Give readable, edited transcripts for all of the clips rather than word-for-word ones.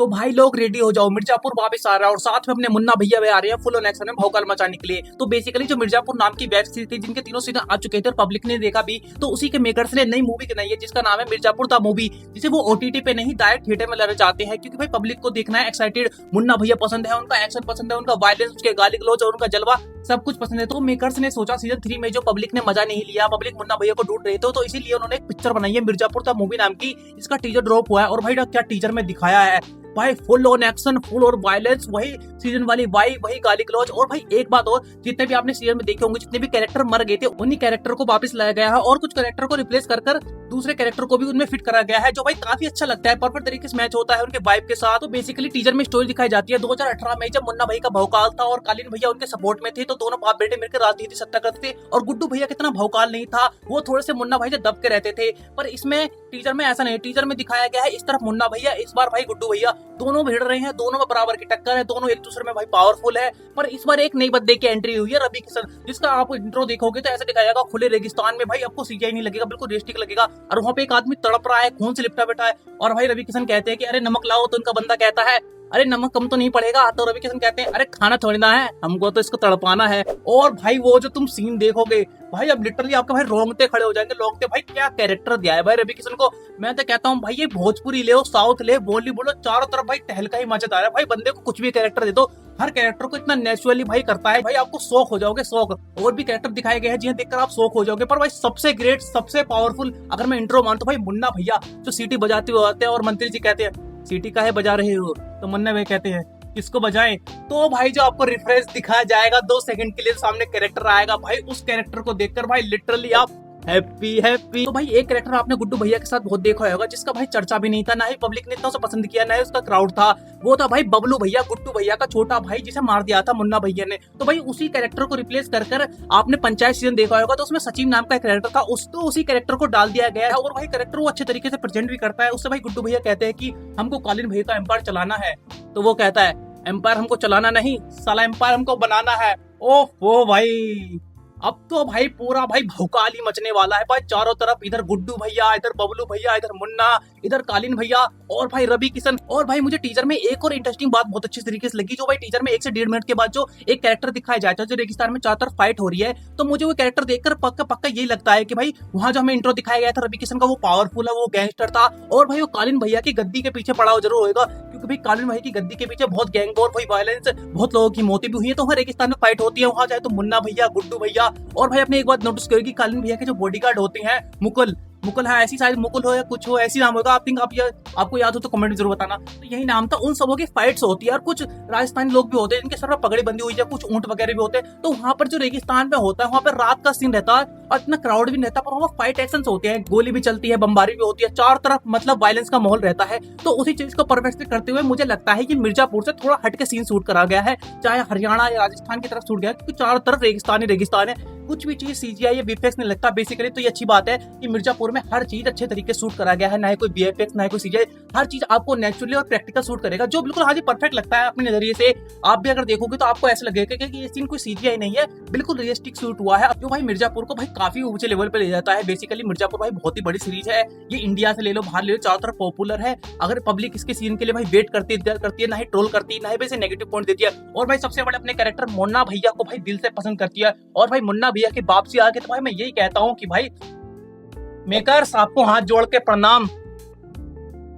तो भाई लोग रेडी हो जाओ, मिर्जापुर वापस आ रहा है और साथ में अपने मुन्ना भैया भी आ रहे हैं फुल ऑन एक्शन में भौकाल मचाने के लिए। तो बेसिकली जो मिर्जापुर नाम की वेब सीरीज थी जिनके तीनों सीजन आ चुके थे और पब्लिक ने देखा भी, तो उसी के मेकर्स ने नई मूवी बनाई है जिसका नाम है मिर्जापुर द मूवी, जिसे वो ओटीटी पे नहीं डायरेक्ट थिएटर में लाना चाहते हैं क्योंकि भाई पब्लिक को देखना है एक्साइटेड। मुन्ना भैया पसंद है, उनका एक्शन पसंद है, उनका वायलेंस, उसके गाली गलौज और उनका जलवा सब कुछ पसंद है। तो मेकर्स ने सोचा सीजन 3 में जो पब्लिक ने मजा नहीं लिया, पब्लिक मुन्ना भैया को ढूंढ रहे थे, तो इसीलिए उन्होंने एक पिक्चर बनाई है मिर्जापुर द मूवी नाम की, जिसका टीजर ड्रॉप हुआ है। और भाई क्या टीजर में दिखाया है भाई, फुल ऑन एक्शन, फुल और वायलेंस, वही सीजन वाली वाई, वही गाली गलौज। और भाई एक बात और, जितने भी आपने सीजन में देखे होंगे जितने भी कैरेक्टर मर गए थे उन्हीं कैरेक्टर को वापस लाया गया है और कुछ कैरेक्टर को रिप्लेस कर दूसरे कैरेक्टर को भी उनमें फिट करा गया है, जो भाई काफी अच्छा लगता है, परफेक्ट तरीके से मैच होता है उनके वाइब के साथ। तो बेसिकली टीजर में स्टोरी दिखाई जाती है 2018 में जब मुन्ना भाई का भौकाल था और कालीन भैया उनके सपोर्ट में थे, तो दोनों बाप बेटे मिलकर राजनीति सत्ता करते थे और गुड्डू भैया कितना भौकाल नहीं था, वो थोड़े से मुन्ना भाई से दब के रहते थे। पर इसमें टीजर में ऐसा नहीं, टीजर में दिखाया गया है इस तरफ मुन्ना भैया, इस बार भाई गुड्डू भैया, दोनों भिड़ रहे हैं, दोनों में बराबर की टक्कर है, दोनों एक दूसरे में भाई पावरफुल है। पर इस बार एक नई बंदे की एंट्री हुई है, रवि किशन, जिसका आप इंट्रो देखोगे तो ऐसा दिखाएगा खुले रेगिस्तान में, भाई आपको सीजीआई नहीं लगेगा, बिल्कुल रियलिस्टिक लगेगा। और वहाँ पे एक आदमी तड़प रहा है, खून से लिपटा बैठा है, और भाई रवि किशन कहते हैं कि अरे नमक लाओ, तो उनका बंदा कहता है अरे नमक कम तो नहीं पड़ेगा, तो रवि किशन कहते हैं अरे खाना छोड़ना है, हमको तो इसको तड़पाना है। और भाई वो जो तुम सीन देखोगे भाई, अब लिटरली आपका भाई रोंगटे खड़े हो जाएंगे, लोग भाई क्या कैरेक्टर दिया है भाई रवि किशन को। मैं तो कहता हूँ भाई ये भोजपुरी ले, साउथ ले, बॉलीवुड लो, चारों तरफ भाई तहलका ही मचा रहा है भाई, बंदे को कुछ भी कैरेक्टर दे दो, हर कैरेक्टर को इतना नेचुरली भाई करता है भाई, आपको शौक हो जाओगे, शौक। और भी कैरेक्टर दिखाए गए हैं जिन्हें देखकर आप शौक हो जाओगे। पर भाई सबसे ग्रेट, सबसे पावरफुल अगर मैं इंट्रो मानता हूँ भाई मुन्ना भैया, जो सीटी बजाते हुए आते हैं और मंत्री जी कहते हैं सीटी काहे बजा रहे हो, तो मुन्ना भाई कहते हैं किसको बजाएं, तो भाई जो आपको रिफरेंस दिखाया जाएगा 2 सेकंड के लिए सामने कैरेक्टर आएगा भाई, उस कैरेक्टर को देखकर भाई लिटरली आप हैप्पी हैप्पी। तो भाई एक कैरेक्टर आपने गुड्डू भैया के साथ बहुत देखा होगा जिसका भाई चर्चा भी नहीं था, ना ही पब्लिक ने इतना उसे पसंद किया, ना ही उसका क्राउड था, वो था भाई बबलू भैया, गुड्डू भैया का छोटा भाई जिसे मार दिया था मुन्ना भैया ने। तो भाई उसी कैरेक्टर को रिप्लेस कर आपने पंचायत सीजन देखा होगा, तो उसमें सचिन नाम का एक कैरेक्टर था, उसको उसी कैरेक्टर को डाल दिया गया है और भाई कैरेक्टर वो अच्छे तरीके से प्रेजेंट भी करता है। उससे भाई गुड्डू भैया कहते हैं कि हमको कालीन भैया का एम्पायर चलाना है, तो वो कहता है एम्पायर हमको चलाना नहीं साला, एम्पायर हमको बनाना है। ओह भाई अब तो भाई पूरा भाई भौकाल ही मचने वाला है भाई, चारों तरफ, इधर गुड्डू भैया, इधर बबलू भैया, इधर मुन्ना, इधर कालीन भैया और भाई रवि किशन। और भाई मुझे टीजर में एक और इंटरेस्टिंग बात बहुत अच्छी तरीके से लगी, जो भाई टीजर में 1 से 1.5 मिनट के बाद जो एक कैरेक्टर दिखाया जाता है जो रेगिस्तान में चारों तरफ फाइट हो रही है, तो मुझे वो कैरेक्टर देखकर पक्का यही लगता है कि भाई वहां जो हमें इंट्रो दिखाया गया था रवि किशन का, वो पावरफुल है, वो गैंगस्टर था, और भाई वो कालीन भैया की गद्दी के पीछे पड़ा जरूर होगा, क्योंकि भाई कालीन भैया की गद्दी के पीछे बहुत गैंग और भाई वायलेंस, बहुत लोगों की मौतें भी हुई है, तो वहाँ रेगिस्तान में फाइट होती है, वहां चाहे तो मुन्ना भैया, गुड्डू भैया। और भाई अपने एक बात नोटिस करेगी, कालीन भैया के जो बॉडीगार्ड होते हैं मुकुल है, ऐसी शायद मुकुल हो या कुछ हो, ऐसी नाम होगा, आपको याद हो तो कमेंट जरूर बताना, तो यही नाम था। उन सबों की फाइट्स होती है और कुछ राजस्थानी लोग भी होते हैं जिनके सर पर पगड़ी बंदी हुई है, कुछ ऊंट वगैरह भी होते हैं, तो वहां पर जो रेगिस्तान में होता है वहां पर रात का सीन रहता है और इतना क्राउड भी नहीं रहता, पर वहां फाइट एक्शन होते हैं, गोली भी चलती है, बमबारी भी होती है, चार तरफ मतलब वायलेंस का माहौल रहता है। तो उसी चीज को परफेक्टली करते हुए मुझे लगता है कि मिर्जापुर से थोड़ा हटके सीन शूट करा गया है, चाहे हरियाणा या राजस्थान की तरफ शूट गया, क्योंकि चारों तरफ रेगिस्तान है, कुछ भी चीज सीजीआई या वीएफएक्स नहीं लगता बेसिकली। तो ये अच्छी बात है कि मिर्जापुर में हर चीज अच्छे तरीके से शूट करा गया है, ना ही कोई वीएफएक्स ना ही कोई सीजीआई, हर चीज आपको नेचुरली और प्रैक्टिकल शूट करेगा, जो बिल्कुल हाजी परफेक्ट लगता है अपने नजरिए से। आप भी अगर देखोगे तो आपको ऐसा लगेगा कि ये सीन कोई सीजीआई नहीं है, बिल्कुल रियलिस्टिक शूट हुआ है, जो भाई मिर्जापुर को भाई काफी ऊंचे लेवल पे ले जाता है। बेसिकली मिर्जापुर भाई बहुत ही बड़ी सीरीज है, ये इंडिया से ले लो, बाहर ले लो, चारों तरफ पॉपुलर है। अगर पब्लिक इसके सीन के लिए भाई वेट करती है, ना ही ट्रोल करती है, ना ही वैसे नेगेटिव पॉइंट देती है, और भाई सबसे बड़े अपने कैरेक्टर मुन्ना भैया को भाई दिल से पसंद करती है। और भाई मुन्ना भैया की वापसी आके तो भाई मैं यही कहता हूँ कि भाई मेकर्स आपको हाथ जोड़ के प्रणाम,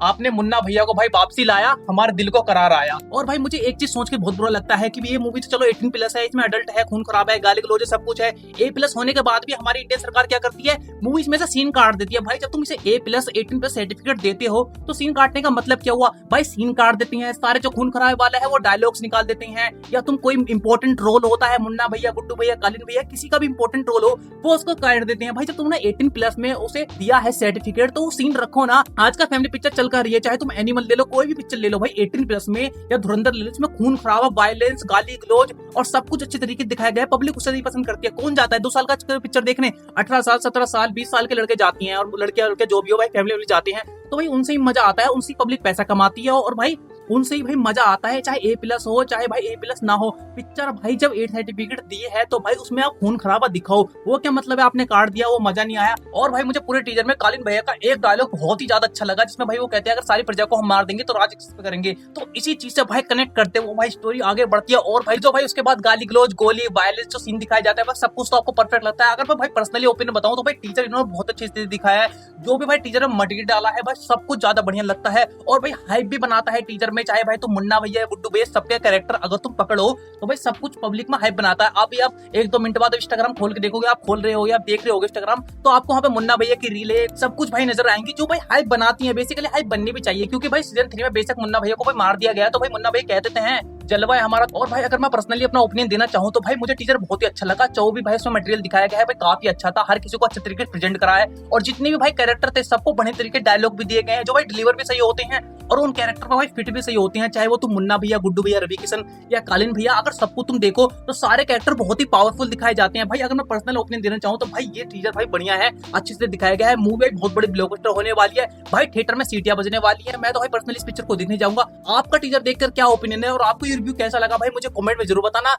आपने मुन्ना भैया को भाई वापसी लाया, हमारे दिल को करार आया। और भाई मुझे एक चीज सोच के बहुत बुरा लगता है कि ये मूवी तो चलो 18+ है, इसमें अडल्ट है, खून खराब है, गाली गलौज सब कुछ है, A+ होने के बाद भी हमारी इंडियन सरकार क्या करती है, मूवीज में से सीन काट देती है। भाई जब तुम इसे A+ 18+ सर्टिफिकेट देते हो तो सीन काटने का मतलब क्या हुआ भाई, सीन काट देती है, सारे जो खून खराब वाला है वो डायलॉग्स निकाल देते हैं, या तुम कोई इंपॉर्टेंट रोल होता है, मुन्ना भैया, गुड्डू भैया, कालीन भैया, किसी का भी इंपॉर्टेंट रोल हो वो उसको काट देते हैं। भाई जब तुमने 18+ में उसे दिया है सर्टिफिकेट तो वो सीन रखो ना। आज का फैमिली पिक्चर चल कर रही है, चाहे तुम एनिमल ले लो, कोई भी पिक्चर ले लो भाई 18+ में, या धुरंधर ले लो, इसमें खून खराबा, वायलेंस, गाली गलौज और सब कुछ अच्छे तरीके से दिखाया गया है। पब्लिक उसे नहीं पसंद करती है, कौन जाता है 2 साल का पिक्चर देखने, 18 साल 17 साल 20 साल के लड़के जाती हैं, और लड़के जो भी हो भाई फैमिली वाले जाते हैं, तो भाई उनसे ही मजा आता है, उनसे पब्लिक पैसा कमाती है। और भाई उनसे ही भाई मजा आता है, चाहे A+ हो चाहे भाई A+ ना हो। पिक्चर भाई जब 8 सर्टिफिकेट दिए है तो भाई उसमें आप खून खराबा दिखाओ, वो क्या मतलब है आपने काट दिया, वो मजा नहीं आया। और भाई मुझे पूरे टीजर में कालीन भैया का एक डायलॉग बहुत ही ज्यादा अच्छा लगा, जिसमें भाई वो कहते हैं अगर सारी प्रजा को हम मार देंगे तो राज किस पे करेंगे। तो इसी चीज से भाई कनेक्ट करते हैं वो भाई स्टोरी आगे बढ़ती है। और भाई जो भाई उसके बाद गाली गलौज, गोली, वायलेंस जो सीन दिखाया जाता है बस सब कुछ तो आपको परफेक्ट लगता है। अगर मैं भाई पर्सनली ओपिनियन बताऊं तो भाई टीजर इन्होंने बहुत अच्छी से दिखाया है, जो भी भाई टीजर में मटेरियल डाला है भाई सब कुछ ज्यादा बढ़िया लगता है। और भाई हाइप भी बनाता है टीजर में, चाहे भाई तुम मुन्ना भैया, गुड्डू भैया, सबके कैरेक्टर अगर तुम पकड़ो तो भाई सब कुछ पब्लिक में हाइप बनाता है। अभी आप 1-2 मिनट बाद इंस्टाग्राम खोल के देखोगे, आप खोल रहे हो या देख रहे होगे इंस्टाग्राम, तो आपको वहाँ पे मुन्ना भैया की रीलें सब कुछ भाई नजर आएंगी, जो भाई हाइप बनाती है। बेसिकली हाइप बननी भी चाहिए, क्योंकि भाई सीजन 3 में बेशक मुन्ना भैया को भाई मार दिया गया तो भाई मुन्ना भैया कह देते हैं जलवा है हमारा। और भाई अगर मैं पर्सनली अपना ओपिनियन देना चाहूँ तो भाई मुझे टीजर बहुत ही अच्छा लगा, जो भी भाई उसमें मटेरियल दिखाया गया है भाई काफी अच्छा था, हर किसी को अच्छे तरीके से प्रेजेंट करा है। और जितने भी भाई कैरेक्टर थे सबको बढ़िया तरीके डायलॉग भी दिए गए हैं, जो भाई डिलीवर भी सही होते हैं और उन कैरेक्टर पर भाई फिट भी सही होते हैं, चाहे वो तुम मुन्ना भैया, गुड्डू भैया, रवि किशन या कालीन भैया, अगर सबको तुम देखो तो सारे कैरेक्टर बहुत ही पावरफुल दिखाए जाते हैं। भाई अगर मैं पर्सनल ओपिनियन देना चाहूँ तो भाई ये टीजर भाई बढ़िया है, अच्छे से दिखाया गया है। मूवी बहुत बड़ी ब्लॉकबस्टर होने वाली है भाई, थिएटर में सीटियां बजने वाली है। मैं तो भाई पर्सनली इस पिक्चर को देखने जाऊंगा। आपका टीजर देखकर क्या ओपिनियन है और आपको ये रिव्यू कैसा लगा भाई मुझे कमेंट में जरूर बताना।